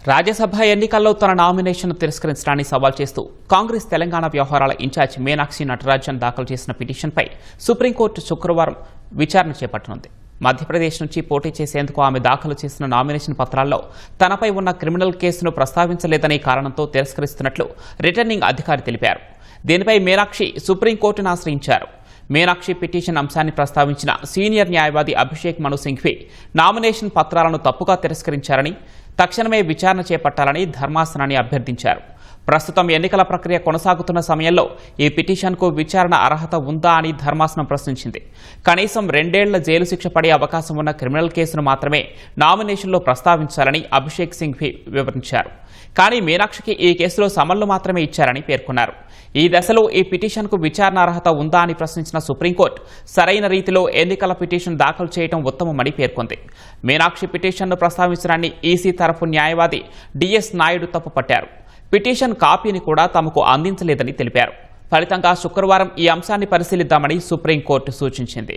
రాజ్యసభ ఎన్నికల్లో తన నామినేషన్ను తిరస్కరించడాన్ని సవాల్ చేస్తూ కాంగ్రెస్ తెలంగాణ వ్యవహారాల ఇన్ఛార్జ్ మీనాక్షి నటరాజన్ దాఖలు చేసిన పిటిషన్పై సుప్రీంకోర్టు శుక్రవారం విచారణ చేపట్టనుంది. మధ్యప్రదేశ్ నుంచి పోటీ చేసేందుకు ఆమె దాఖలు చేసిన నామినేషన్ పత్రాల్లో తనపై ఉన్న క్రిమినల్ కేసును ప్రస్తావించలేదనే కారణంతో తిరస్కరిస్తున్నట్లు రిటర్నింగ్ అధికారి తెలిపారు. దీనిపై మీనాక్షి సుప్రీంకోర్టును ఆశ్రయించారు. మీనాక్షి పిటిషన్ అంశాన్ని ప్రస్తావించిన సీనియర్ న్యాయవాది అభిషేక్ మను సింఘ్వి నామినేషన్ పత్రాలను తప్పుగా తిరస్కరించారని, తక్షణమే విచారణ చేపట్టాలని ధర్మాసనాన్ని అభ్యర్థించారు. ప్రస్తుతం ఎన్నికల ప్రక్రియ కొనసాగుతున్న సమయంలో ఈ పిటిషన్కు విచారణ అర్హత ఉందా అని ధర్మాసనం ప్రశ్నించింది. కనీసం 2 ఏళ్ల జైలు శిక్ష పడే అవకాశం ఉన్న క్రిమినల్ కేసును మాత్రమే నామినేషన్లో ప్రస్తావించాలని అభిషేక్ సింఘ్వి వివరించారు. కానీ మీనాక్షికి ఈ కేసులో సమన్లు మాత్రమే ఇచ్చారని పేర్కొన్నారు. ఈ దశలో ఈ పిటిషన్కు విచారణ అర్హత ఉందా అని ప్రశ్నించిన సుప్రీంకోర్టు సరైన రీతిలో ఎన్నికల పిటిషన్ దాఖలు చేయడం ఉత్తమమని పేర్కొంది. మీనాక్షి పిటిషన్ను ప్రస్తావించడాన్ని ఈసీ తరఫు న్యాయవాది డిఎస్ నాయుడు తప్పుపట్టారు. పిటిషన్ కాపీని కూడా తమకు అందించలేదని తెలిపారు. ఫలితంగా శుక్రవారం ఈ అంశాన్ని పరిశీలిద్దామని సుప్రీంకోర్టు సూచించింది.